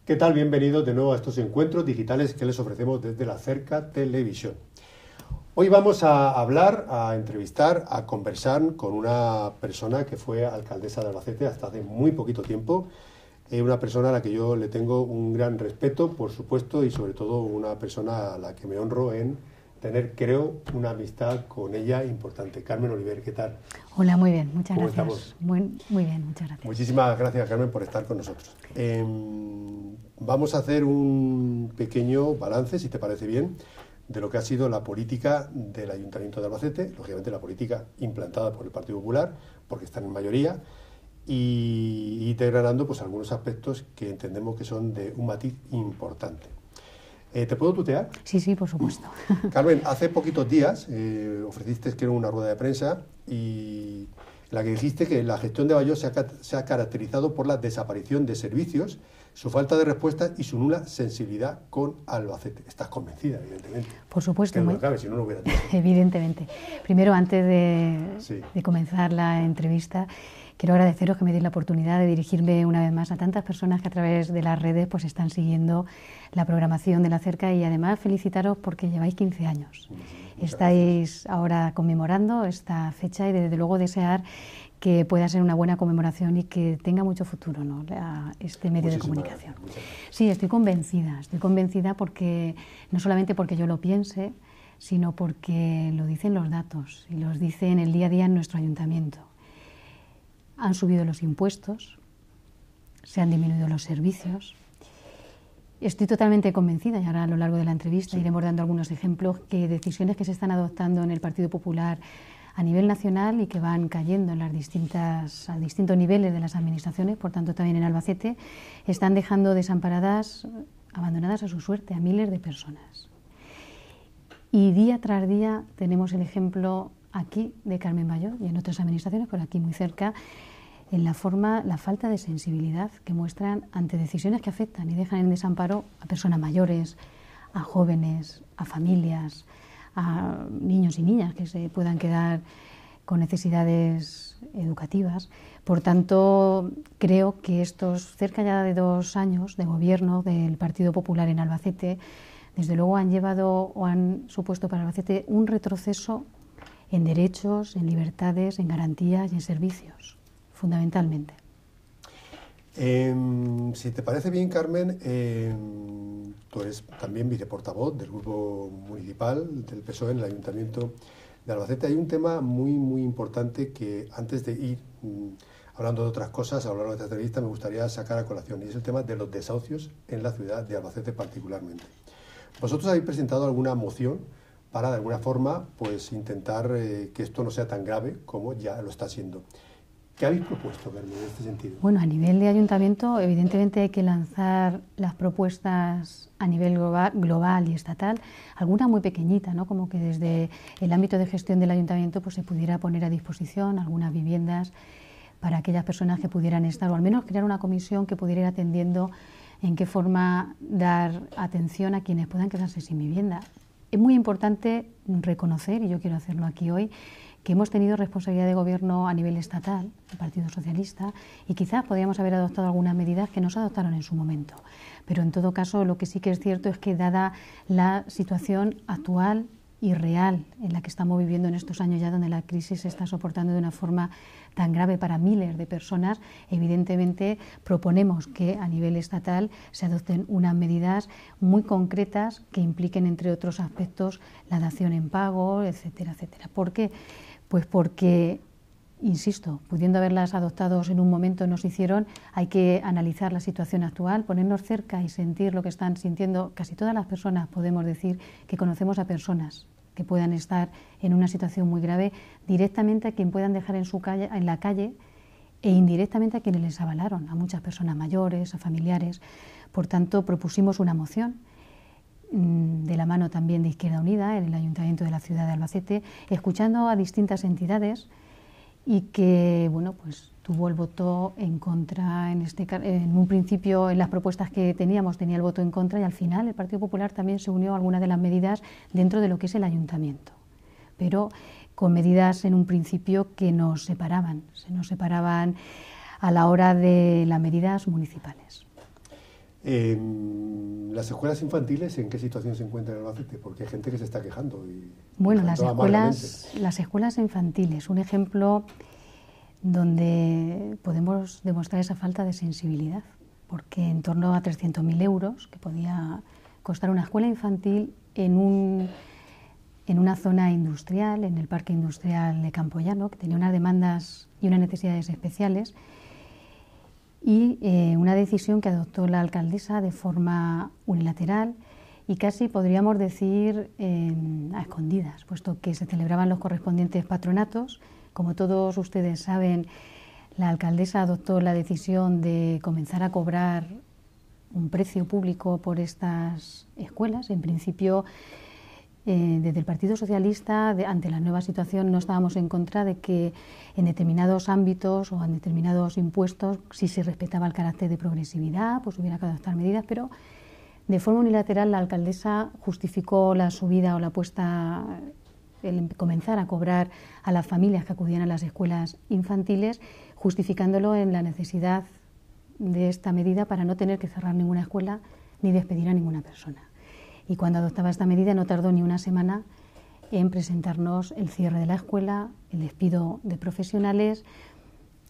¿Qué tal? Bienvenidos de nuevo a estos encuentros digitales que les ofrecemos desde la Cerca Televisión. Hoy vamos a hablar, a entrevistar, a conversar con una persona que fue alcaldesa de Albacete hasta hace muy poquito tiempo. Una persona a la que yo le tengo un gran respeto, por supuesto, y sobre todo una persona a la que me honro en tener, creo, una amistad con ella importante. Carmen Oliver, ¿qué tal? Hola, muy bien, muchas gracias. ¿Cómo estamos? Muy bien, muchas gracias. Muchísimas gracias, Carmen, por estar con nosotros. Vamos a hacer un pequeño balance, si te parece bien, de lo que ha sido la política del Ayuntamiento de Albacete, lógicamente la política implantada por el Partido Popular, porque están en mayoría, y degradando pues algunos aspectos que entendemos que son de un matiz importante. ¿Te puedo tutear? Sí, por supuesto. Carmen, hace poquitos días ofreciste que era una rueda de prensa y en la que dijiste que la gestión de Bayós se ha caracterizado por la desaparición de servicios, su falta de respuesta y su nula sensibilidad con Albacete. Estás convencida, evidentemente. Por supuesto. Que no cabe, si no lo hubiera dicho. Evidentemente. Primero, antes de comenzar la entrevista, quiero agradeceros que me deis la oportunidad de dirigirme una vez más a tantas personas que a través de las redes pues están siguiendo la programación de la Cerca, y además felicitaros porque lleváis 15 años. Estáis ahora conmemorando esta fecha y desde luego desear que pueda ser una buena conmemoración y que tenga mucho futuro, ¿no?, este medio de comunicación. Sí, estoy convencida porque no solamente porque yo lo piense, sino porque lo dicen los datos y los dicen el día a día en nuestro ayuntamiento. Han subido los impuestos, se han disminuido los servicios. Estoy totalmente convencida, y ahora a lo largo de la entrevista iremos dando algunos ejemplos, que decisiones que se están adoptando en el Partido Popular a nivel nacional y que van cayendo en a distintos niveles de las administraciones, por tanto también en Albacete, están dejando desamparadas, abandonadas a su suerte, a miles de personas. Y día tras día tenemos el ejemplo aquí de Carmen Bayós y en otras administraciones, por aquí muy cerca, en la falta de sensibilidad que muestran ante decisiones que afectan y dejan en desamparo a personas mayores, a jóvenes, a familias, a niños y niñas que se puedan quedar con necesidades educativas. Por tanto, creo que estos cerca ya de 2 años de gobierno del Partido Popular en Albacete, desde luego han llevado o han supuesto para Albacete un retroceso en derechos, en libertades, en garantías y en servicios, fundamentalmente. Si te parece bien, Carmen, tú eres también viceportavoz del Grupo Municipal del PSOE en el Ayuntamiento de Albacete. Hay un tema muy importante que antes de ir hablando de otras cosas, a lo largo de esta entrevista, me gustaría sacar a colación, y es el tema de los desahucios en la ciudad de Albacete particularmente. Vosotros habéis presentado alguna moción para, de alguna forma, pues intentar que esto no sea tan grave como ya lo está siendo. ¿Qué habéis propuesto, Carmen, en este sentido? Bueno, a nivel de ayuntamiento, evidentemente hay que lanzar las propuestas a nivel global y estatal, alguna muy pequeñita, ¿no?, como que desde el ámbito de gestión del ayuntamiento pues se pudiera poner a disposición algunas viviendas para aquellas personas que pudieran estar, o al menos crear una comisión que pudiera ir atendiendo en qué forma dar atención a quienes puedan quedarse sin vivienda. Es muy importante reconocer, y yo quiero hacerlo aquí hoy, que hemos tenido responsabilidad de gobierno a nivel estatal, el Partido Socialista, y quizás podríamos haber adoptado algunas medidas que no se adoptaron en su momento. Pero en todo caso, lo que sí que es cierto es que, dada la situación actual y real en la que estamos viviendo en estos años ya, donde la crisis se está soportando de una forma tan grave para miles de personas, evidentemente proponemos que a nivel estatal se adopten unas medidas muy concretas que impliquen, entre otros aspectos, la dación en pago, etcétera, etcétera. ¿Por qué? Pues porque, insisto, pudiendo haberlas adoptado en un momento no se hicieron, hay que analizar la situación actual, ponernos cerca y sentir lo que están sintiendo casi todas las personas. Podemos decir que conocemos a personas que puedan estar en una situación muy grave, directamente a quien puedan dejar en la calle e indirectamente a quienes les avalaron, a muchas personas mayores, a familiares. Por tanto, propusimos una moción de la mano también de Izquierda Unida en el Ayuntamiento de la ciudad de Albacete, escuchando a distintas entidades, y que, bueno, pues tuvo el voto en contra. En un principio, en las propuestas que teníamos, tenía el voto en contra, y al final el Partido Popular también se unió a algunas de las medidas dentro de lo que es el ayuntamiento, pero con medidas en un principio que nos separaban a la hora de las medidas municipales. ¿Las escuelas infantiles en qué situación se encuentran en Albacete? Porque hay gente que se está quejando. Bueno, las escuelas infantiles, un ejemplo donde podemos demostrar esa falta de sensibilidad, porque en torno a 300.000 euros que podía costar una escuela infantil en una zona industrial, en el parque industrial de Campoyano, que tenía unas demandas y unas necesidades especiales, y una decisión que adoptó la alcaldesa de forma unilateral y casi podríamos decir a escondidas, puesto que se celebraban los correspondientes patronatos. Como todos ustedes saben, la alcaldesa adoptó la decisión de comenzar a cobrar un precio público por estas escuelas. En principio, desde el Partido Socialista, ante la nueva situación, no estábamos en contra de que en determinados ámbitos o en determinados impuestos, si se respetaba el carácter de progresividad, pues hubiera que adoptar medidas, pero de forma unilateral la alcaldesa justificó la subida o la puesta, el comenzar a cobrar a las familias que acudían a las escuelas infantiles, justificándolo en la necesidad de esta medida para no tener que cerrar ninguna escuela ni despedir a ninguna persona. Y cuando adoptaba esta medida no tardó ni una semana en presentarnos el cierre de la escuela, el despido de profesionales.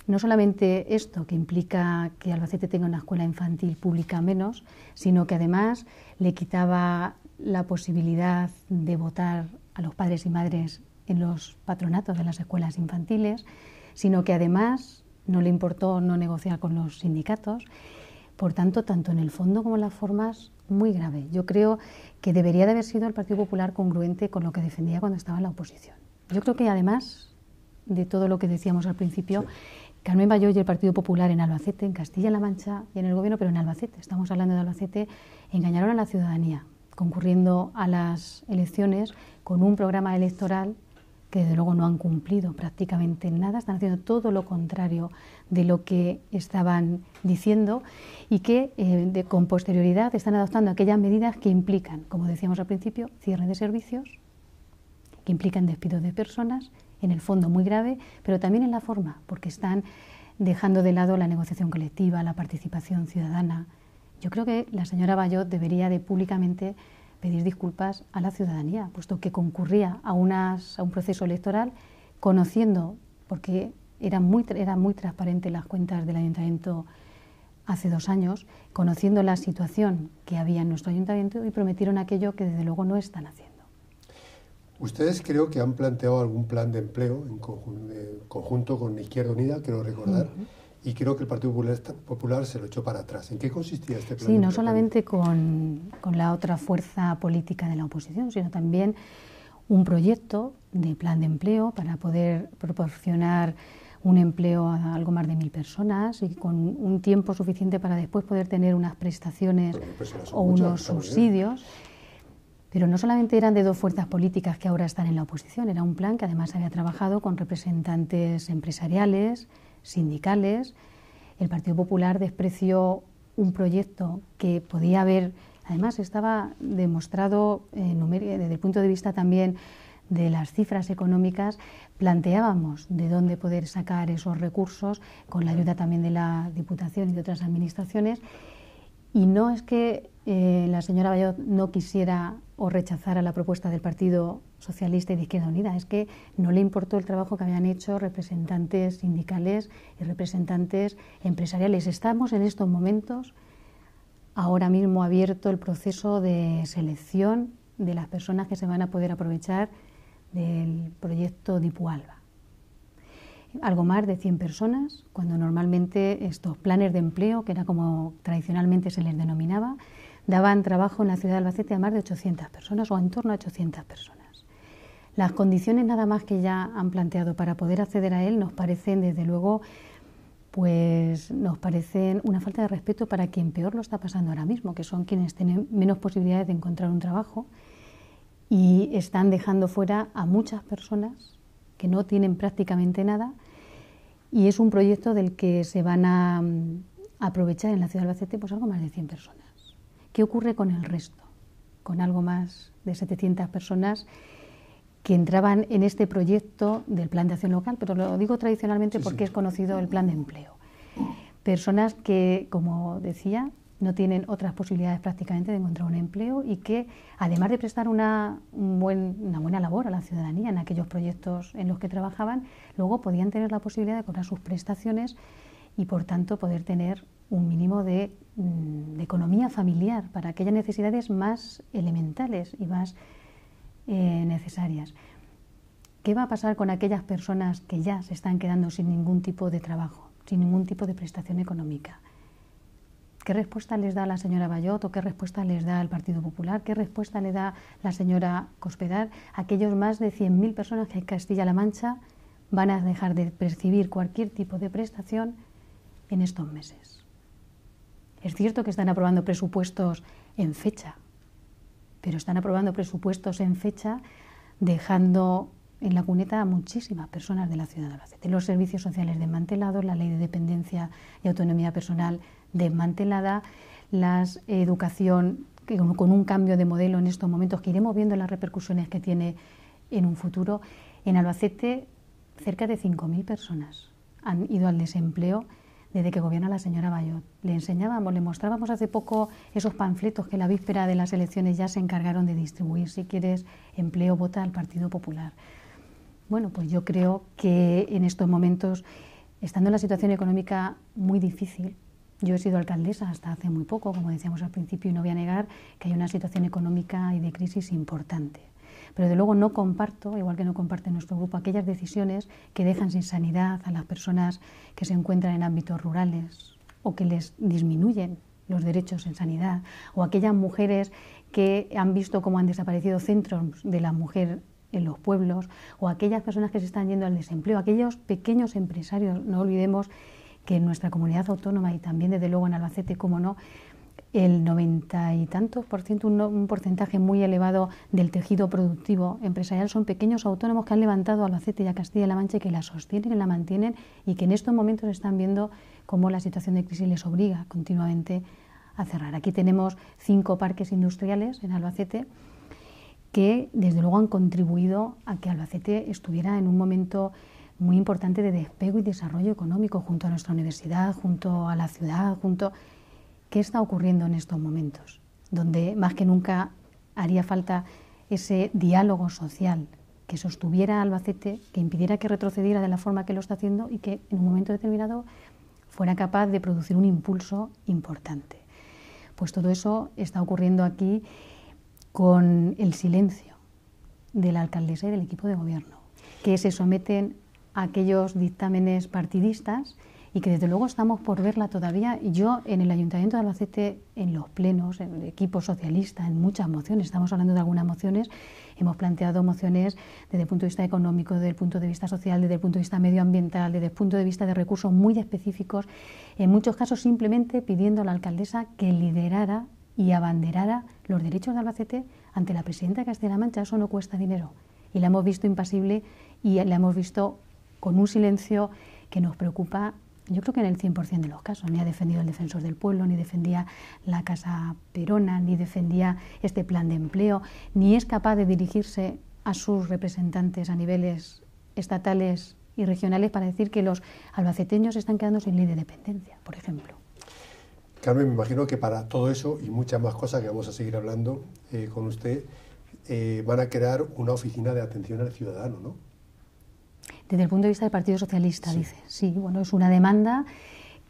No solamente esto, que implica que Albacete tenga una escuela infantil pública menos, sino que además le quitaba la posibilidad de votar a los padres y madres en los patronatos de las escuelas infantiles, sino que además no le importó no negociar con los sindicatos. Por tanto, tanto en el fondo como en las formas, muy grave. Yo creo que debería de haber sido el Partido Popular congruente con lo que defendía cuando estaba en la oposición. Yo creo que además de todo lo que decíamos al principio, sí, Carmen Bayó y el Partido Popular en Albacete, en Castilla-La Mancha y en el Gobierno, pero en Albacete, estamos hablando de Albacete, engañaron a la ciudadanía, concurriendo a las elecciones con un programa electoral que desde luego no han cumplido prácticamente nada, están haciendo todo lo contrario de lo que estaban diciendo y que con posterioridad están adoptando aquellas medidas que implican, como decíamos al principio, cierre de servicios, que implican despidos de personas, en el fondo muy grave, pero también en la forma, porque están dejando de lado la negociación colectiva, la participación ciudadana. Yo creo que la señora Bayó debería de públicamente pedir disculpas a la ciudadanía, puesto que concurría a un proceso electoral conociendo, porque eran muy transparentes las cuentas del ayuntamiento hace 2 años, conociendo la situación que había en nuestro ayuntamiento y prometieron aquello que desde luego no están haciendo. Ustedes creo que han planteado algún plan de empleo en conjunto con Izquierda Unida, quiero recordar, y creo que el Partido Popular se lo echó para atrás. ¿En qué consistía este plan? Sí, no solamente con la otra fuerza política de la oposición, sino también un proyecto de plan de empleo para poder proporcionar un empleo a algo más de 1.000 personas y con un tiempo suficiente para después poder tener unas prestaciones o unos subsidios. Pero no solamente eran de 2 fuerzas políticas que ahora están en la oposición, era un plan que además había trabajado con representantes empresariales, sindicales. El Partido Popular despreció un proyecto que podía haber, además estaba demostrado desde el punto de vista también de las cifras económicas, planteábamos de dónde poder sacar esos recursos con la ayuda también de la Diputación y de otras administraciones. Y no es que la señora Bayó no quisiera o rechazara la propuesta del Partido Socialista y de Izquierda Unida, es que no le importó el trabajo que habían hecho representantes sindicales y representantes empresariales. Estamos en estos momentos, ahora mismo abierto el proceso de selección de las personas que se van a poder aprovechar del proyecto Dipualba. Algo más de 100 personas, cuando normalmente estos planes de empleo, que era como tradicionalmente se les denominaba, daban trabajo en la ciudad de Albacete a más de 800 personas o en torno a 800 personas. Las condiciones nada más que ya han planteado para poder acceder a él nos parecen, desde luego, pues nos parecen una falta de respeto para quien peor lo está pasando ahora mismo, que son quienes tienen menos posibilidades de encontrar un trabajo y están dejando fuera a muchas personas que no tienen prácticamente nada, y es un proyecto del que se van a aprovechar en la ciudad de Albacete pues algo más de 100 personas. ¿Qué ocurre con el resto? Con algo más de 700 personas que entraban en este proyecto del plan de acción local, pero lo digo tradicionalmente porque es conocido el plan de empleo. Personas que, como decía, no tienen otras posibilidades prácticamente de encontrar un empleo y que, además de prestar una buena labor a la ciudadanía en aquellos proyectos en los que trabajaban, luego podían tener la posibilidad de cobrar sus prestaciones y, por tanto, poder tener un mínimo de economía familiar para aquellas necesidades más elementales y más necesarias. ¿Qué va a pasar con aquellas personas que ya se están quedando sin ningún tipo de trabajo, sin ningún tipo de prestación económica? ¿Qué respuesta les da la señora Bayot o qué respuesta les da el Partido Popular? ¿Qué respuesta le da la señora Cospedal a aquellos más de 100.000 personas que en Castilla-La Mancha van a dejar de percibir cualquier tipo de prestación en estos meses? Es cierto que están aprobando presupuestos en fecha, pero están aprobando presupuestos en fecha dejando en la cuneta a muchísimas personas de la ciudad de Albacete. Los servicios sociales desmantelados, la ley de dependencia y autonomía personal desmantelada, la educación con un cambio de modelo en estos momentos que iremos viendo las repercusiones que tiene en un futuro. En Albacete, cerca de 5.000 personas han ido al desempleo desde que gobierna la señora Bayot. Le mostrábamos hace poco esos panfletos que la víspera de las elecciones ya se encargaron de distribuir. Si quieres empleo, vota al Partido Popular. Bueno, pues yo creo que en estos momentos, estando en la situación económica muy difícil, yo he sido alcaldesa hasta hace muy poco, como decíamos al principio, y no voy a negar que hay una situación económica y de crisis importante. Pero de luego no comparto, igual que no comparte nuestro grupo, aquellas decisiones que dejan sin sanidad a las personas que se encuentran en ámbitos rurales o que les disminuyen los derechos en sanidad, o aquellas mujeres que han visto cómo han desaparecido centros de la mujer en los pueblos, o aquellas personas que se están yendo al desempleo, aquellos pequeños empresarios. No olvidemos que en nuestra comunidad autónoma y también desde luego en Albacete, como no, el 90 y tantos por ciento, un porcentaje muy elevado del tejido productivo empresarial son pequeños autónomos que han levantado a Albacete y a Castilla-La Mancha y que la sostienen y la mantienen, y que en estos momentos están viendo cómo la situación de crisis les obliga continuamente a cerrar. Aquí tenemos 5 parques industriales en Albacete que desde luego han contribuido a que Albacete estuviera en un momento muy importante de despego y desarrollo económico junto a nuestra universidad, junto a la ciudad, ¿Qué está ocurriendo en estos momentos? Donde más que nunca haría falta ese diálogo social que sostuviera Albacete, que impidiera que retrocediera de la forma que lo está haciendo y que en un momento determinado fuera capaz de producir un impulso importante. Pues todo eso está ocurriendo aquí con el silencio de la alcaldesa y del equipo de gobierno, que se someten a aquellos dictámenes partidistas y que desde luego estamos por verla todavía. Yo en el Ayuntamiento de Albacete, en los plenos, en el equipo socialista, en muchas mociones, estamos hablando de algunas mociones, hemos planteado mociones desde el punto de vista económico, desde el punto de vista social, desde el punto de vista medioambiental, desde el punto de vista de recursos muy específicos, en muchos casos simplemente pidiendo a la alcaldesa que liderara y abanderara los derechos de Albacete ante la presidenta de Castilla-La Mancha. Eso no cuesta dinero y la hemos visto impasible y la hemos visto con un silencio que nos preocupa. Yo creo que en el 100% de los casos. Ni ha defendido el Defensor del Pueblo, ni defendía la Casa Perona, ni defendía este plan de empleo, ni es capaz de dirigirse a sus representantes a niveles estatales y regionales para decir que los albaceteños están quedando sin ley de dependencia, por ejemplo. Carmen, me imagino que para todo eso y muchas más cosas que vamos a seguir hablando con usted, van a crear una oficina de atención al ciudadano, ¿no? Desde el punto de vista del Partido Socialista, sí. Dice. Sí, bueno, es una demanda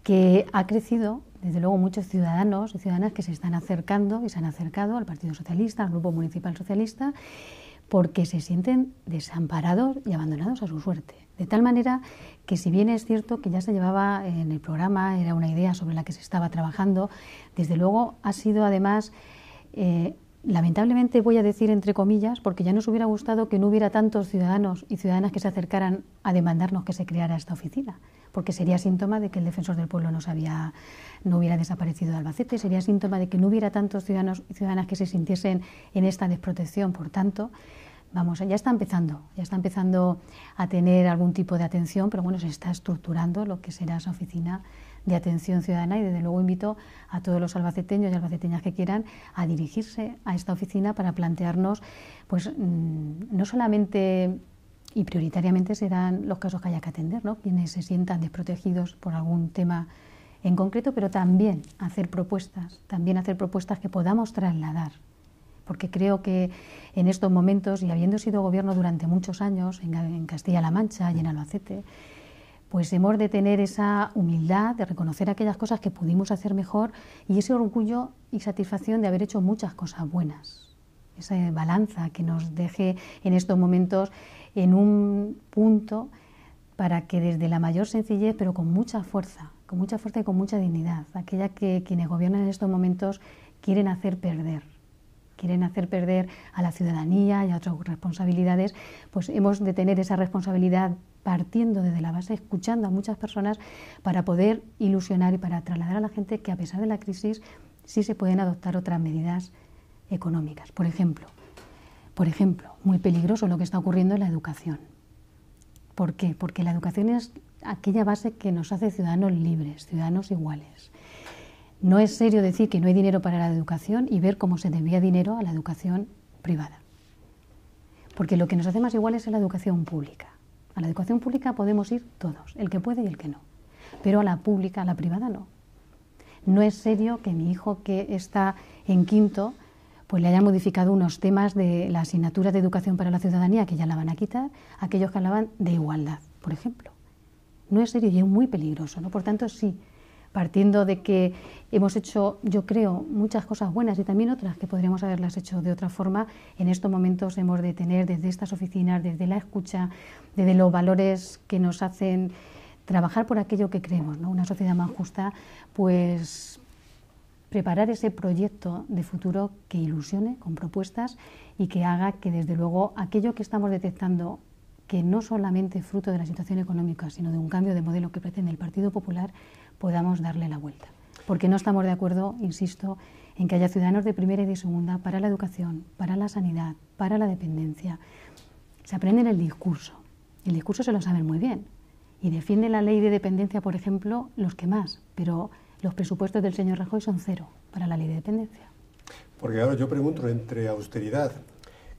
que ha crecido, desde luego muchos ciudadanos y ciudadanas que se están acercando y se han acercado al Partido Socialista, al Grupo Municipal Socialista, porque se sienten desamparados y abandonados a su suerte. De tal manera que, si bien es cierto que ya se llevaba en el programa, era una idea sobre la que se estaba trabajando, desde luego ha sido además, lamentablemente voy a decir entre comillas, porque ya nos hubiera gustado que no hubiera tantos ciudadanos y ciudadanas que se acercaran a demandarnos que se creara esta oficina, porque sería síntoma de que el Defensor del Pueblo no hubiera desaparecido de Albacete, sería síntoma de que no hubiera tantos ciudadanos y ciudadanas que se sintiesen en esta desprotección. Por tanto, ya está empezando a tener algún tipo de atención, pero bueno, se está estructurando lo que será esa oficina de atención ciudadana, y desde luego invito a todos los albaceteños y albaceteñas que quieran a dirigirse a esta oficina para plantearnos, pues no solamente y prioritariamente serán los casos que haya que atender, ¿no? Quienes se sientan desprotegidos por algún tema en concreto, pero también hacer propuestas que podamos trasladar. Porque creo que en estos momentos, y habiendo sido gobierno durante muchos años en Castilla-La Mancha y en Albacete, pues hemos de tener esa humildad de reconocer aquellas cosas que pudimos hacer mejor y ese orgullo y satisfacción de haber hecho muchas cosas bueas. Esa balanza que nos deje en estos momentos en un punto para que desde la mayor sencillez, pero con mucha fuerza y con mucha dignidad, aquella que quienes gobiernan en estos momentos quieren hacer perder a la ciudadanía y a otras responsabilidades, pues hemos de tener esa responsabilidad partiendo desde la base, escuchando a muchas personas para poder ilusionar y para trasladar a la gente que a pesar de la crisis sí se pueden adoptar otras medidas económicas. Por ejemplo, muy peligroso lo que está ocurriendo en la educación. ¿Por qué? Porque la educación es aquella base que nos hace ciudadanos libres, ciudadanos iguales. No es serio decir que no hay dinero para la educación y ver cómo se desvía dinero a la educación privada. Porque lo que nos hace más iguales es la educación pública. A la educación pública podemos ir todos, el que puede y el que no. Pero a la pública, a la privada no. No es serio que mi hijo que está en quinto pues le hayan modificado unos temas de la asignatura de educación para la ciudadanía, que ya la van a quitar, aquellos que hablaban de igualdad, por ejemplo. No es serio y es muy peligroso, ¿no? Por tanto, sí, partiendo de que hemos hecho, yo creo, muchas cosas buenas y también otras que podríamos haberlas hecho de otra forma, en estos momentos hemos de tener desde estas oficinas, desde la escucha, desde los valores que nos hacen trabajar por aquello que creemos, ¿no? Una sociedad más justa, pues preparar ese proyecto de futuro que ilusione con propuestas y que haga que desde luego aquello que estamos detectando, que no solamente es fruto de la situación económica, sino de un cambio de modelo que pretende el Partido Popular, podamos darle la vuelta. Porque no estamos de acuerdo, insisto, en que haya ciudadanos de primera y de segunda para la educación, para la sanidad, para la dependencia. Se aprende en el discurso se lo saben muy bien. Y defienden la ley de dependencia, por ejemplo, los que más, pero los presupuestos del señor Rajoy son cero para la ley de dependencia. Porque ahora yo pregunto, entre austeridad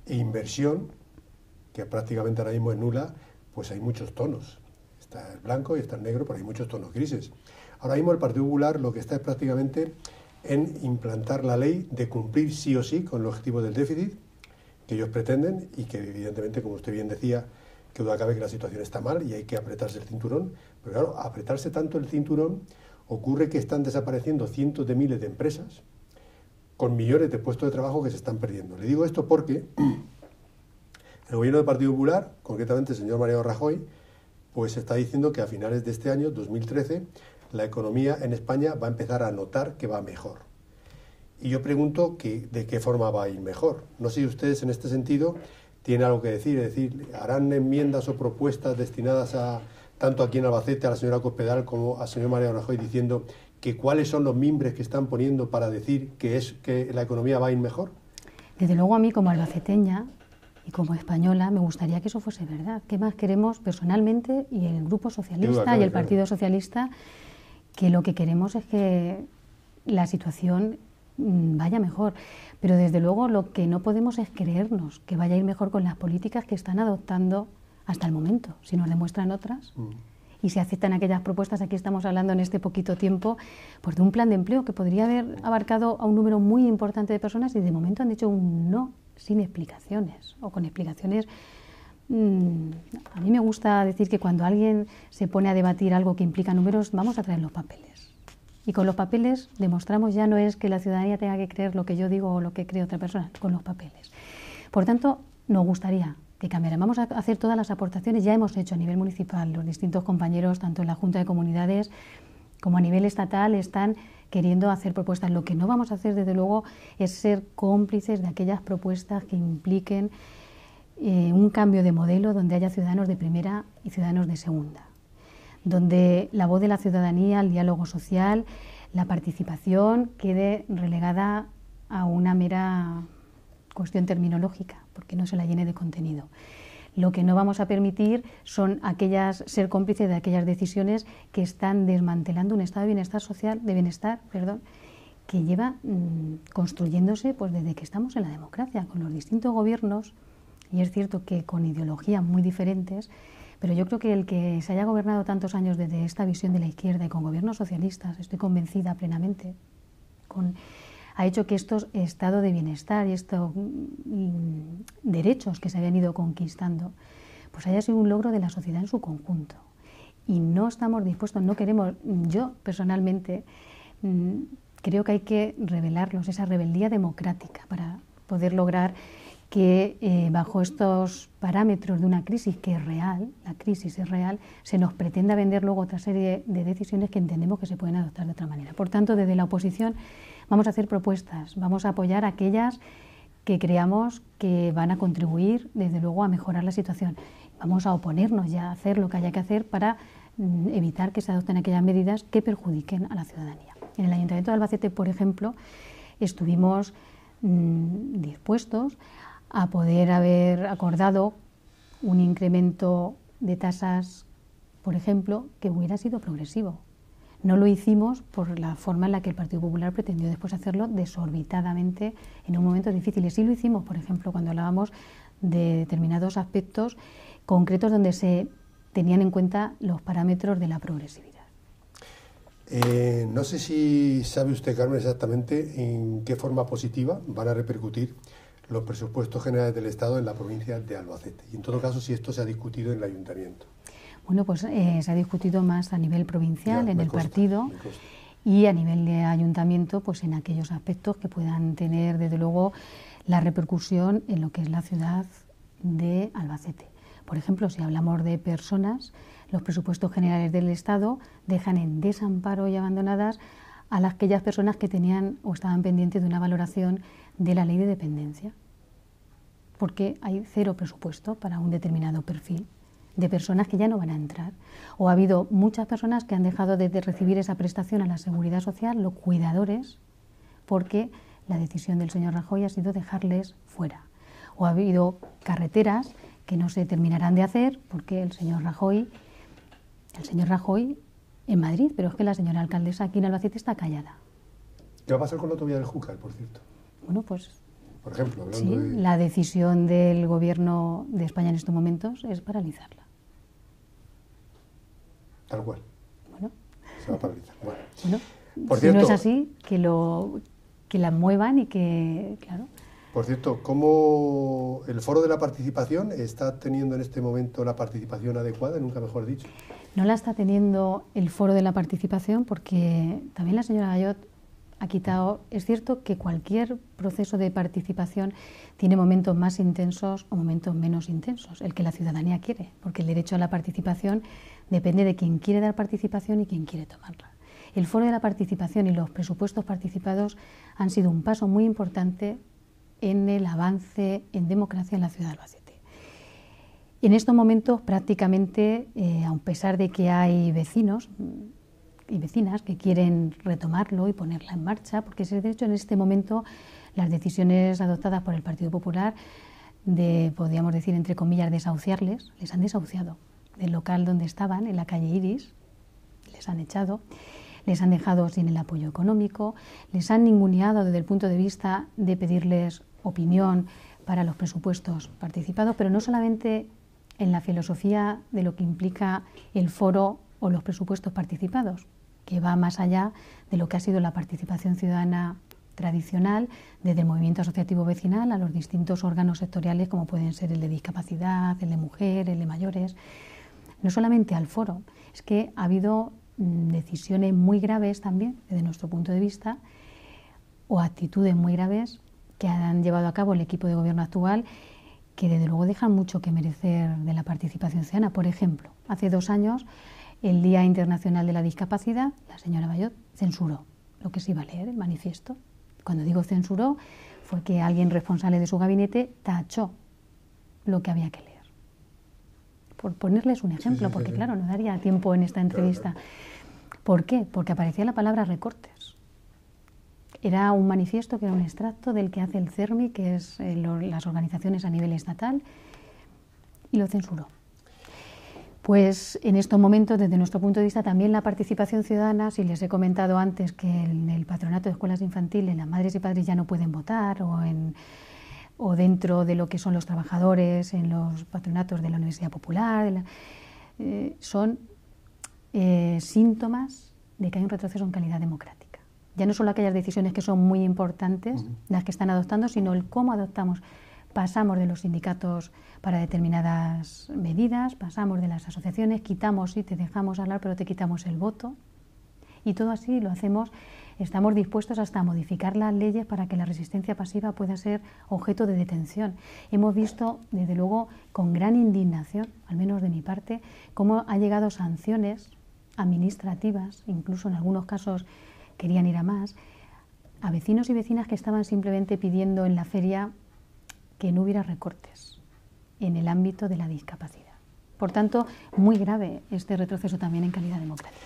e inversión, que prácticamente ahora mismo es nula, pues hay muchos tonos. Está el blanco y está el negro, pero hay muchos tonos grises. Ahora mismo el Partido Popular lo que está es prácticamente en implantar la ley de cumplir sí o sí con el objetivo del déficit que ellos pretenden y que evidentemente, como usted bien decía, que duda cabe que la situación está mal y hay que apretarse el cinturón. Pero claro, apretarse tanto el cinturón ocurre que están desapareciendo cientos de miles de empresas con millones de puestos de trabajo que se están perdiendo. Le digo esto porque el gobierno del Partido Popular, concretamente el señor Mariano Rajoy, pues está diciendo que a finales de este año, 2013, la economía en España va a empezar a notar que va mejor. Y yo pregunto que, de qué forma va a ir mejor. No sé si ustedes en este sentido tienen algo que decir, es decir, ¿harán enmiendas o propuestas destinadas a, tanto aquí en Albacete, a la señora Cospedal como al señor Mariano Rajoy, diciendo que cuáles son los mimbres que están poniendo para decir que la economía va a ir mejor? Desde luego a mí como albaceteña y como española me gustaría que eso fuese verdad. ¿Qué más queremos personalmente y el Grupo Socialista y el Partido Socialista? Que lo que queremos es que la situación vaya mejor. Pero desde luego lo que no podemos es creernos que vaya a ir mejor con las políticas que están adoptando hasta el momento. Si nos demuestran otras y si aceptan aquellas propuestas, aquí estamos hablando en este poquito tiempo, pues de un plan de empleo que podría haber abarcado a un número muy importante de personas y de momento han dicho un no sin explicaciones o con explicaciones. A mí me gusta decir que cuando alguien se pone a debatir algo que implica números, vamos a traer los papeles. Y con los papeles demostramos ya no es que la ciudadanía tenga que creer lo que yo digo o lo que cree otra persona, con los papeles. Por tanto, nos gustaría que cambiaran. Vamos a hacer todas las aportaciones, ya hemos hecho a nivel municipal, los distintos compañeros, tanto en la Junta de Comunidades como a nivel estatal, están queriendo hacer propuestas. Lo que no vamos a hacer, desde luego, es ser cómplices de aquellas propuestas que impliquen un cambio de modelo donde haya ciudadanos de primera y ciudadanos de segunda, donde la voz de la ciudadanía, el diálogo social, la participación quede relegada a una mera cuestión terminológica, porque no se la llene de contenido. Lo que no vamos a permitir son ser cómplices de aquellas decisiones que están desmantelando un estado de bienestar, que lleva construyéndose pues desde que estamos en la democracia, con los distintos gobiernos, y es cierto que con ideologías muy diferentes, Pero yo creo que el que se haya gobernado tantos años desde esta visión de la izquierda y con gobiernos socialistas, estoy convencida plenamente, ha hecho que estos estados de bienestar y estos derechos que se habían ido conquistando, pues haya sido un logro de la sociedad en su conjunto. Y no estamos dispuestos, no queremos, yo personalmente creo que hay que revelarlos, esa rebeldía democrática para poder lograr que bajo estos parámetros de una crisis que es real, la crisis es real, se nos pretenda vender luego otra serie de decisiones que entendemos que se pueden adoptar de otra manera. Por tanto, desde la oposición vamos a hacer propuestas, vamos a apoyar aquellas que creamos que van a contribuir, desde luego, a mejorar la situación. Vamos a oponernos ya a hacer lo que haya que hacer para evitar que se adopten aquellas medidas que perjudiquen a la ciudadanía. En el Ayuntamiento de Albacete, por ejemplo, estuvimos dispuestos a poder haber acordado un incremento de tasas, por ejemplo, que hubiera sido progresivo. No lo hicimos por la forma en la que el Partido Popular pretendió después hacerlo desorbitadamente en un momento difícil. Y sí lo hicimos, por ejemplo, cuando hablábamos de determinados aspectos concretos donde se tenían en cuenta los parámetros de la progresividad. No sé si sabe usted, Carmen, exactamente en qué forma positiva van a repercutir los presupuestos generales del Estado en la provincia de Albacete. Y en todo caso, si esto se ha discutido en el Ayuntamiento. Bueno, pues se ha discutido más a nivel provincial, en el partido, y a nivel de ayuntamiento, pues en aquellos aspectos que puedan tener, desde luego, la repercusión en lo que es la ciudad de Albacete. Por ejemplo, si hablamos de personas, los presupuestos generales del Estado dejan en desamparo y abandonadas a aquellas personas que tenían o estaban pendientes de una valoración de la ley de dependencia, porque hay cero presupuesto para un determinado perfil de personas que ya no van a entrar. O ha habido muchas personas que han dejado de recibir esa prestación a la Seguridad Social, los cuidadores, porque la decisión del señor Rajoy ha sido dejarles fuera. O ha habido carreteras que no se terminarán de hacer porque el señor Rajoy en Madrid, pero es que la señora alcaldesa aquí en Albacete está callada. ¿Qué va a pasar con la autovía del Júcar, por cierto? Bueno, pues por ejemplo, hablando de... la decisión del gobierno de España en estos momentos es paralizarla. Tal cual. Bueno. Se va a paralizar. Bueno, por si cierto, no es así, que la muevan y que, claro. Por cierto, ¿cómo el Foro de la Participación está teniendo en este momento la participación adecuada, nunca mejor dicho? No la está teniendo el Foro de la Participación porque también la señora Gallot ha quitado... Es cierto que cualquier proceso de participación tiene momentos más intensos o momentos menos intensos, el que la ciudadanía quiere, porque el derecho a la participación depende de quien quiere dar participación y quien quiere tomarla. El Foro de la Participación y los presupuestos participados han sido un paso muy importante en el avance en democracia en la ciudad de Albacete. En estos momentos prácticamente, a pesar de que hay vecinos y vecinas que quieren retomarlo y ponerla en marcha, porque ese derecho en este momento, las decisiones adoptadas por el Partido Popular de, podríamos decir, entre comillas, desahuciarles, les han desahuciado del local donde estaban, en la calle Iris, les han echado, les han dejado sin el apoyo económico, les han ninguneado desde el punto de vista de pedirles opinión para los presupuestos participados, pero no solamente en la filosofía de lo que implica el foro o los presupuestos participados, que va más allá de lo que ha sido la participación ciudadana tradicional, desde el movimiento asociativo vecinal a los distintos órganos sectoriales como pueden ser el de discapacidad, el de mujer, el de mayores. No solamente al foro, es que ha habido decisiones muy graves también, desde nuestro punto de vista, o actitudes muy graves que han llevado a cabo el equipo de gobierno actual, que desde luego dejan mucho que merecer de la participación ciudadana. Por ejemplo, hace 2 años, el Día Internacional de la Discapacidad, la señora Gallot censuró lo que se iba a leer, el manifiesto. Cuando digo censuró, fue que alguien responsable de su gabinete tachó lo que había que leer. Por ponerles un ejemplo, porque claro, no daría tiempo en esta entrevista. Claro. ¿Por qué? Porque aparecía la palabra recortes. Era un manifiesto que era un extracto del que hace el CERMI, que es las organizaciones a nivel estatal, y lo censuró. Pues en estos momentos, desde nuestro punto de vista, también la participación ciudadana, si les he comentado antes que en el patronato de escuelas infantiles las madres y padres ya no pueden votar, o dentro de lo que son los trabajadores en los patronatos de la Universidad Popular, son síntomas de que hay un retroceso en calidad democrática. Ya no solo aquellas decisiones que son muy importantes, las que están adoptando, sino el cómo adoptamos. Pasamos de los sindicatos para determinadas medidas, pasamos de las asociaciones, quitamos y te dejamos hablar, pero te quitamos el voto. Y todo así lo hacemos, estamos dispuestos hasta a modificar las leyes para que la resistencia pasiva pueda ser objeto de detención. Hemos visto, desde luego, con gran indignación, al menos de mi parte, cómo han llegado sanciones administrativas, incluso en algunos casos querían ir a más, a vecinos y vecinas que estaban simplemente pidiendo en la feria que no hubiera recortes en el ámbito de la discapacidad. Por tanto, muy grave este retroceso también en calidad democrática.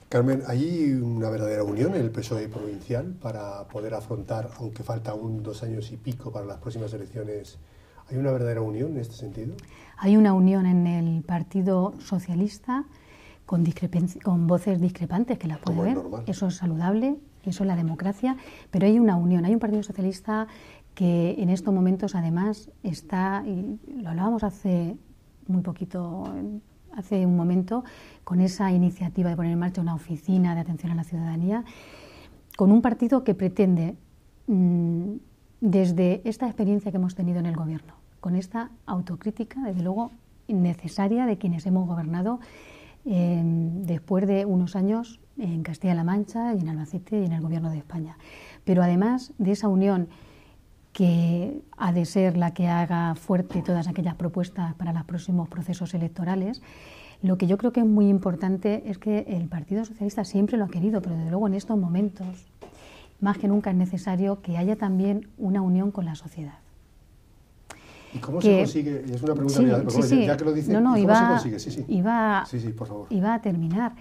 Carmen, ¿hay una verdadera unión en el PSOE provincial para poder afrontar, aunque falta aún 2 años y pico para las próximas elecciones, ¿hay una verdadera unión en este sentido? Hay una unión en el Partido Socialista con voces discrepantes, que las puede haber. Eso es saludable, eso es la democracia, pero hay una unión, hay un Partido Socialista que en estos momentos además está, y lo hablábamos hace muy poquito, hace un momento, con esa iniciativa de poner en marcha una oficina de atención a la ciudadanía, con un partido que pretende, desde esta experiencia que hemos tenido en el gobierno, con esta autocrítica, desde luego, necesaria de quienes hemos gobernado después de unos años en Castilla-La Mancha y en Albacete y en el gobierno de España. Pero además de esa unión que ha de ser la que haga fuerte todas aquellas propuestas para los próximos procesos electorales, lo que yo creo que es muy importante es que el Partido Socialista siempre lo ha querido, pero desde luego en estos momentos, más que nunca es necesario que haya también una unión con la sociedad. ¿Y cómo se consigue? Es una pregunta, ya que lo dice, ¿cómo se consigue? Iba a terminar.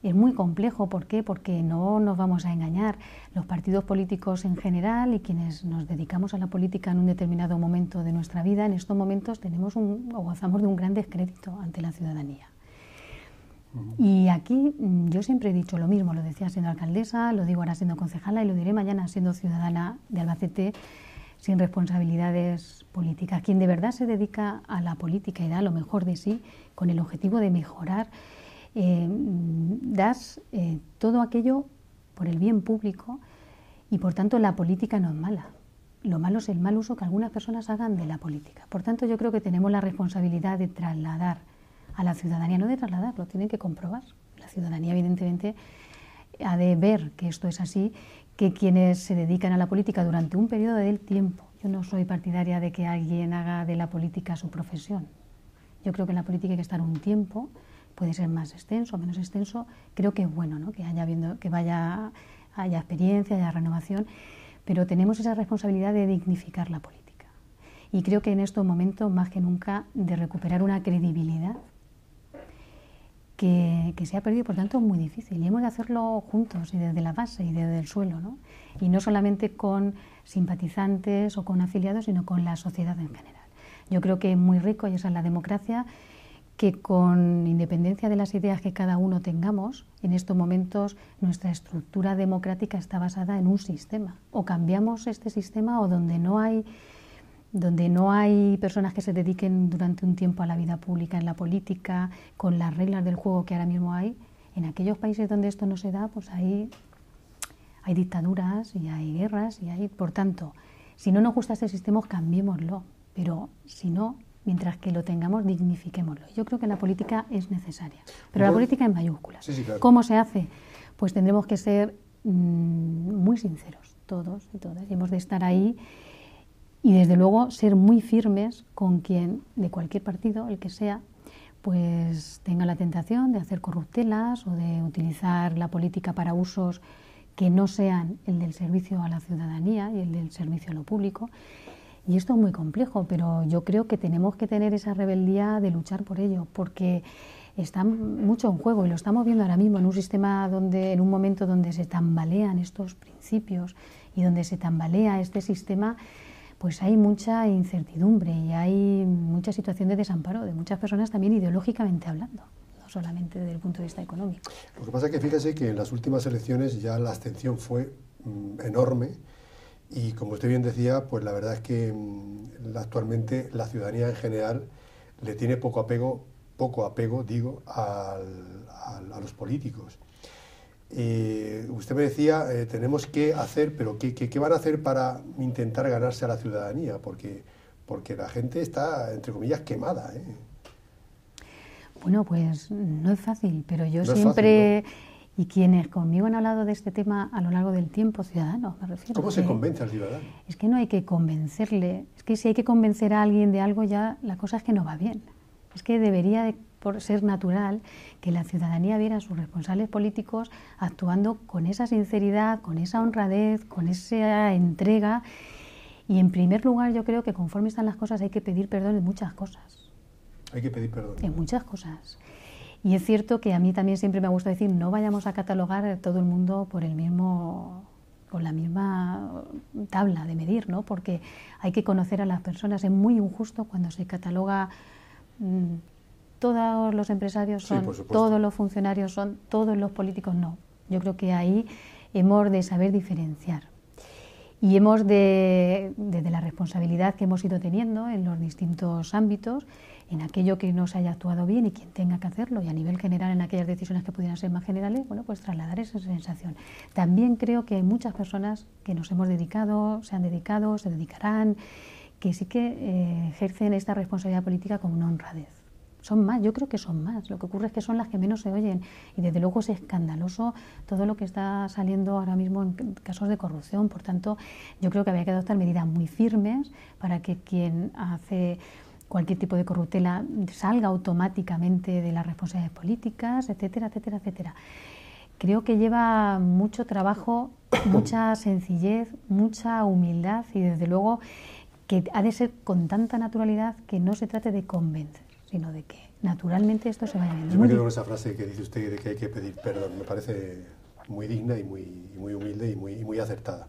Es muy complejo, ¿por qué? Porque no nos vamos a engañar. Los partidos políticos en general y quienes nos dedicamos a la política en un determinado momento de nuestra vida, en estos momentos gozamos de un gran descrédito ante la ciudadanía. Y aquí yo siempre he dicho lo mismo, lo decía siendo alcaldesa, lo digo ahora siendo concejala y lo diré mañana siendo ciudadana de Albacete sin responsabilidades políticas. Quien de verdad se dedica a la política y da lo mejor de sí con el objetivo de mejorar, das todo aquello por el bien público y por tanto la política no es mala. Lo malo es el mal uso que algunas personas hagan de la política. Por tanto yo creo que tenemos la responsabilidad de trasladar a la ciudadanía, no de trasladar, lo tienen que comprobar. La ciudadanía evidentemente ha de ver que esto es así, que quienes se dedican a la política durante un periodo del tiempo, yo no soy partidaria de que alguien haga de la política su profesión. Yo creo que en la política hay que estar un tiempo, puede ser más extenso o menos extenso, creo que es bueno, ¿no? Que haya experiencia, haya renovación, pero tenemos esa responsabilidad de dignificar la política. Y creo que en estos momentos, más que nunca, de recuperar una credibilidad que se ha perdido, por tanto es muy difícil. Y hemos de hacerlo juntos y desde la base y desde el suelo, ¿no? Y no solamente con simpatizantes o con afiliados, sino con la sociedad en general. Yo creo que es muy rico, y esa es la democracia, que con independencia de las ideas que cada uno tengamos, en estos momentos nuestra estructura democrática está basada en un sistema. O cambiamos este sistema o donde no hay personas que se dediquen durante un tiempo a la vida pública, en la política, con las reglas del juego que ahora mismo hay, en aquellos países donde esto no se da, pues hay dictaduras y hay guerras y hay, por tanto, si no nos gusta este sistema, cambiémoslo, pero si no, mientras que lo tengamos, dignifiquémoslo. Yo creo que la política es necesaria, pero la política en mayúsculas. Sí, claro. ¿Cómo se hace? Pues tendremos que ser muy sinceros, todos y todas, y hemos de estar ahí y desde luego ser muy firmes con quien, de cualquier partido, el que sea, pues tenga la tentación de hacer corruptelas o de utilizar la política para usos que no sean el del servicio a la ciudadanía y el del servicio a lo público. Y esto es muy complejo, pero yo creo que tenemos que tener esa rebeldía de luchar por ello, porque está mucho en juego y lo estamos viendo ahora mismo en un sistema en un momento donde se tambalean estos principios y donde se tambalea este sistema, pues hay mucha incertidumbre y hay mucha situación de desamparo de muchas personas también ideológicamente hablando, no solamente desde el punto de vista económico. Lo que pasa es que fíjese que en las últimas elecciones ya la abstención fue enorme. Y como usted bien decía, pues la verdad es que actualmente la ciudadanía en general le tiene poco apego poco apego, digo, a los políticos. Usted me decía, tenemos que hacer, pero ¿qué van a hacer para intentar ganarse a la ciudadanía? Porque la gente está, entre comillas, quemada, ¿eh? Bueno, pues no es fácil, pero yo No siempre, es fácil, ¿no? y quienes conmigo han hablado de este tema a lo largo del tiempo, ciudadanos, me refiero. ¿Cómo se convence al ciudadano? Es que no hay que convencerle, es que si hay que convencer a alguien de algo ya la cosa es que no va bien. Es que debería por ser natural que la ciudadanía viera a sus responsables políticos actuando con esa sinceridad, con esa honradez, con esa entrega. Y en primer lugar yo creo que conforme están las cosas hay que pedir perdón en muchas cosas. Hay que pedir perdón. En muchas cosas. Y es cierto que a mí también siempre me gusta decir, no vayamos a catalogar a todo el mundo por el mismo, con la misma tabla de medir, ¿no? Porque hay que conocer a las personas. Es muy injusto cuando se cataloga todos los empresarios son, sí, todos los funcionarios son, todos los políticos no. Yo creo que ahí hemos de saber diferenciar. Y hemos desde la responsabilidad que hemos ido teniendo en los distintos ámbitos, en aquello que no se haya actuado bien y quien tenga que hacerlo, y a nivel general en aquellas decisiones que pudieran ser más generales, bueno, pues trasladar esa sensación. También creo que hay muchas personas que nos hemos dedicado, se han dedicado, se dedicarán, que sí que ejercen esta responsabilidad política con una honradez. Son más, yo creo que son más. Lo que ocurre es que son las que menos se oyen y desde luego es escandaloso todo lo que está saliendo ahora mismo en casos de corrupción. Por tanto, yo creo que había que adoptar medidas muy firmes para que quien hace cualquier tipo de corruptela salga automáticamente de las responsabilidades políticas, etcétera, etcétera, etcétera. Creo que lleva mucho trabajo, mucha sencillez, mucha humildad y desde luego que ha de ser con tanta naturalidad que no se trate de convencer, sino de que naturalmente esto se vaya viendo. Yo me quedo con esa frase que dice usted de que hay que pedir perdón. Me parece muy digna y muy humilde y muy acertada.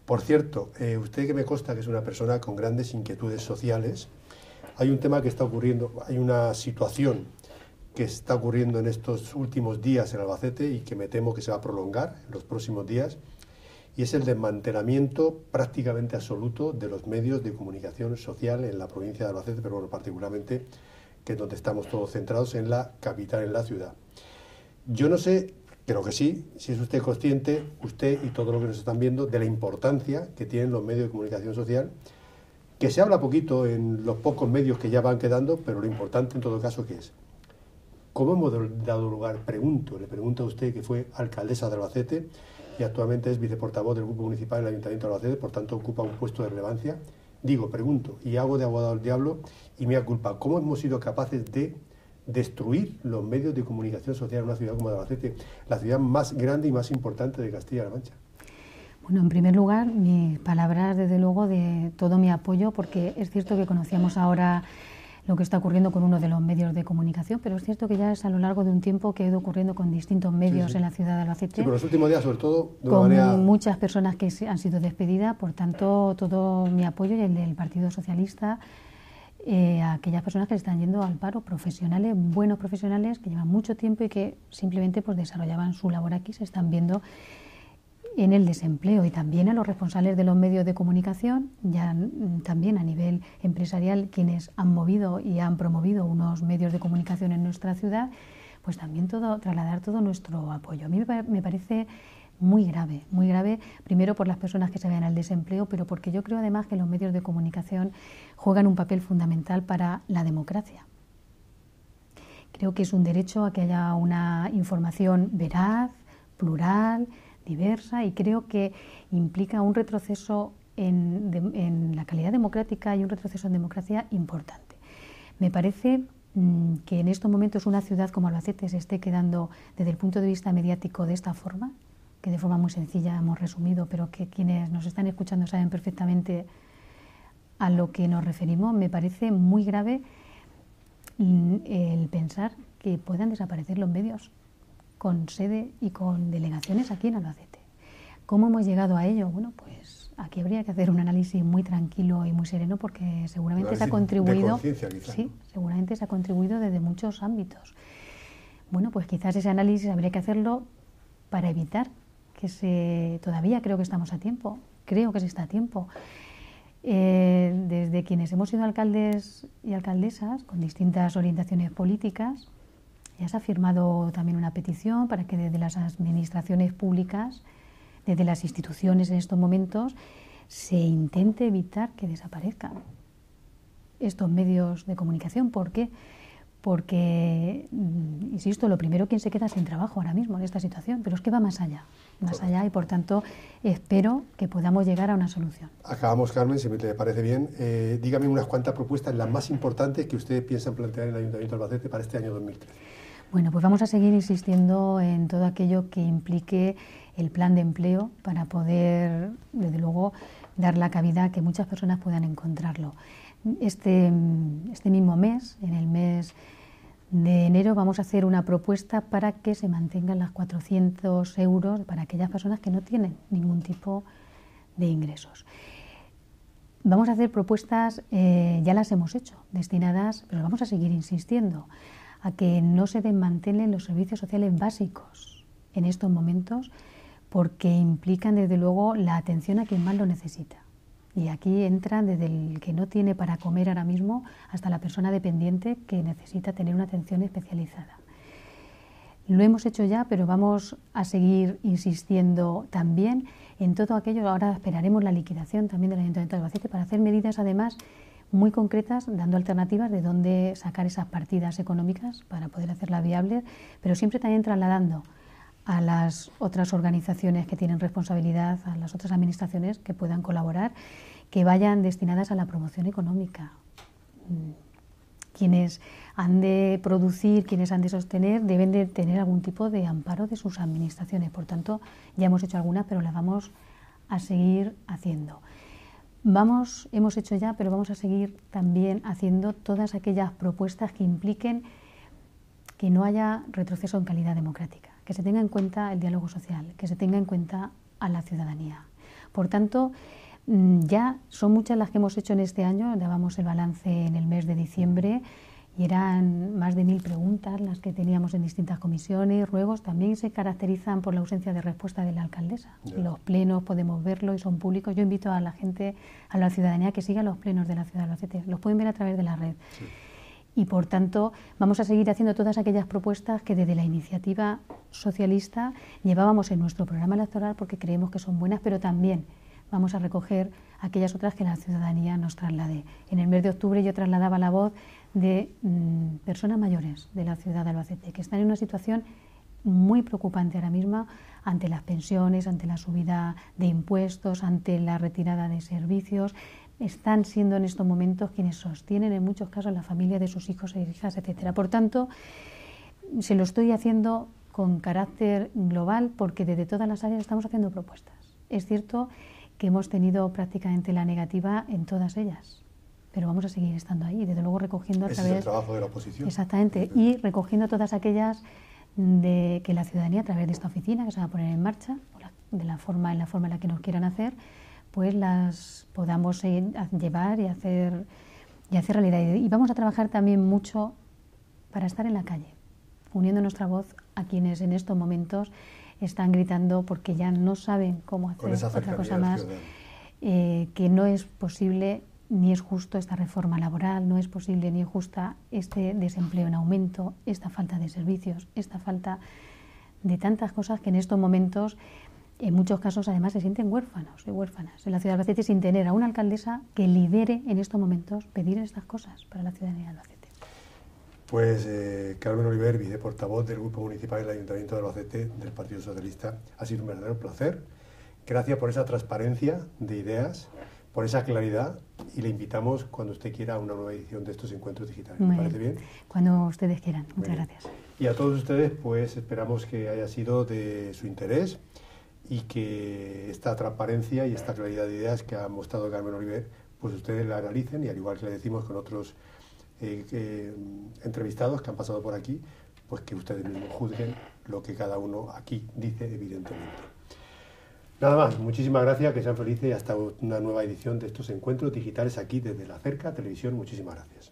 Por cierto, usted que me consta que es una persona con grandes inquietudes sociales, hay un tema que está ocurriendo, hay una situación que está ocurriendo en estos últimos días en Albacete y que me temo que se va a prolongar en los próximos días, y es el desmantelamiento prácticamente absoluto de los medios de comunicación social en la provincia de Albacete, pero bueno, particularmente que es donde estamos todos centrados, en la capital, en la ciudad. Yo no sé, creo que sí, si es usted consciente, usted y todos los que nos están viendo, de la importancia que tienen los medios de comunicación social, que se habla poquito en los pocos medios que ya van quedando, pero lo importante en todo caso que es. ¿Cómo hemos dado lugar? Le pregunto a usted, que fue alcaldesa de Albacete y actualmente es viceportavoz del Grupo Municipal en el Ayuntamiento de Albacete, por tanto ocupa un puesto de relevancia. Pregunto, y hago de abogado del diablo, y me culpa, ¿cómo hemos sido capaces de destruir los medios de comunicación social en una ciudad como Albacete, la ciudad más grande y más importante de Castilla-La Mancha? Bueno, en primer lugar, mis palabras, desde luego, de todo mi apoyo, porque es cierto que conocíamos ahora lo que está ocurriendo con uno de los medios de comunicación, pero es cierto que ya es a lo largo de un tiempo que ha ido ocurriendo con distintos medios en la ciudad de Albacete. Sí, pero los últimos días, sobre todo, de una con manera... muchas personas que han sido despedidas, por tanto, todo mi apoyo y el del Partido Socialista a aquellas personas que están yendo al paro, profesionales, buenos profesionales, que llevan mucho tiempo y que simplemente pues desarrollaban su labor aquí, se están viendo en el desempleo, y también a los responsables de los medios de comunicación, ya también a nivel empresarial, quienes han movido y han promovido unos medios de comunicación en nuestra ciudad, pues también trasladar todo nuestro apoyo. A mí me parece muy grave, primero por las personas que se vean al desempleo, pero porque yo creo además que los medios de comunicación juegan un papel fundamental para la democracia. Creo que es un derecho a que haya una información veraz, plural, diversa, y creo que implica un retroceso en la calidad democrática y un retroceso en democracia importante. Me parece que en estos momentos una ciudad como Albacete se esté quedando desde el punto de vista mediático de esta forma, que de forma muy sencilla hemos resumido, pero que quienes nos están escuchando saben perfectamente a lo que nos referimos. Me parece muy grave el pensar que puedan desaparecer los medios con sede y con delegaciones aquí en Albacete. ¿Cómo hemos llegado a ello? Bueno, pues aquí habría que hacer un análisis muy tranquilo y muy sereno, porque seguramente se ha contribuido, seguramente se ha contribuido desde muchos ámbitos. Bueno, pues quizás ese análisis habría que hacerlo para evitar que todavía creo que estamos a tiempo, creo que se está a tiempo, Desde quienes hemos sido alcaldes y alcaldesas con distintas orientaciones políticas, ya se ha firmado también una petición para que desde las administraciones públicas, desde las instituciones en estos momentos, se intente evitar que desaparezcan estos medios de comunicación. ¿Por qué? Porque, insisto, lo primero, quien se queda sin trabajo ahora mismo en esta situación, pero es que va más allá, y por tanto espero que podamos llegar a una solución. Acabamos, Carmen, si me te parece bien. Dígame unas cuantas propuestas, las más importantes que ustedes piensan plantear en el Ayuntamiento de Albacete para este año 2013. Bueno, pues vamos a seguir insistiendo en todo aquello que implique el plan de empleo para poder, desde luego, dar la cabida a que muchas personas puedan encontrarlo. Este mismo mes, en el mes de enero, vamos a hacer una propuesta para que se mantengan las 400 euros para aquellas personas que no tienen ningún tipo de ingresos. Vamos a hacer propuestas, ya las hemos hecho, destinadas, pero vamos a seguir insistiendo, a que no se desmantelen los servicios sociales básicos en estos momentos, porque implican desde luego la atención a quien más lo necesita. Y aquí entra desde el que no tiene para comer ahora mismo hasta la persona dependiente que necesita tener una atención especializada. Lo hemos hecho ya, pero vamos a seguir insistiendo también en todo aquello. Ahora esperaremos la liquidación también del Ayuntamiento de Albacete para hacer medidas además muy concretas, dando alternativas de dónde sacar esas partidas económicas para poder hacerlas viables, pero siempre también trasladando a las otras organizaciones que tienen responsabilidad, a las otras administraciones que puedan colaborar, que vayan destinadas a la promoción económica. Quienes han de producir, quienes han de sostener, deben de tener algún tipo de amparo de sus administraciones. Por tanto, ya hemos hecho algunas, pero las vamos a seguir haciendo. Hemos hecho ya, pero vamos a seguir también haciendo todas aquellas propuestas que impliquen que no haya retroceso en calidad democrática, que se tenga en cuenta el diálogo social, que se tenga en cuenta a la ciudadanía. Por tanto, ya son muchas las que hemos hecho en este año. Dábamos el balance en el mes de diciembre y eran más de 1000 preguntas las que teníamos en distintas comisiones, ruegos. También se caracterizan por la ausencia de respuesta de la alcaldesa. Los plenos podemos verlo y son públicos. Yo invito a la gente, a la ciudadanía, que siga los plenos de la ciudad de Albacete. Los pueden ver a través de la red. Sí. Y por tanto vamos a seguir haciendo todas aquellas propuestas que desde la iniciativa socialista llevábamos en nuestro programa electoral, porque creemos que son buenas, pero también vamos a recoger aquellas otras que la ciudadanía nos traslade. En el mes de octubre yo trasladaba la voz de personas mayores de la ciudad de Albacete, que están en una situación muy preocupante ahora mismo ante las pensiones, ante la subida de impuestos, ante la retirada de servicios. Están siendo en estos momentos quienes sostienen en muchos casos la familia de sus hijos e hijas, etcétera. Por tanto, se lo estoy haciendo con carácter global, porque desde todas las áreas estamos haciendo propuestas. Es cierto que hemos tenido prácticamente la negativa en todas ellas, pero vamos a seguir estando ahí, desde luego recogiendo a través... Ese es el trabajo de la oposición. Exactamente, y recogiendo todas aquellas de que la ciudadanía, a través de esta oficina que se va a poner en marcha, en la forma en la que nos quieran hacer, pues las podamos llevar y hacer realidad. Y vamos a trabajar también mucho para estar en la calle, uniendo nuestra voz a quienes en estos momentos están gritando porque ya no saben cómo hacer otra cosa más, que no es posible ni es justo esta reforma laboral, no es posible ni es justa este desempleo en aumento, esta falta de servicios, esta falta de tantas cosas que en estos momentos, en muchos casos, además, se sienten huérfanos y huérfanas en la ciudad de Albacete, sin tener a una alcaldesa que lidere en estos momentos pedir estas cosas para la ciudadanía de Albacete. Pues Carmen Oliver, viceportavoz del Grupo Municipal del Ayuntamiento de Albacete del Partido Socialista, ha sido un verdadero placer. Gracias por esa transparencia de ideas, por esa claridad, y le invitamos cuando usted quiera a una nueva edición de estos encuentros digitales. ¿Me parece bien? Cuando ustedes quieran. Muchas gracias. Y a todos ustedes, pues esperamos que haya sido de su interés y que esta transparencia y esta claridad de ideas que ha mostrado Carmen Oliver, pues ustedes la analicen, y al igual que le decimos con otros entrevistados que han pasado por aquí, pues que ustedes mismos juzguen lo que cada uno aquí dice, evidentemente. Nada más, muchísimas gracias, que sean felices y hasta una nueva edición de estos encuentros digitales aquí desde La Cerca Televisión. Muchísimas gracias.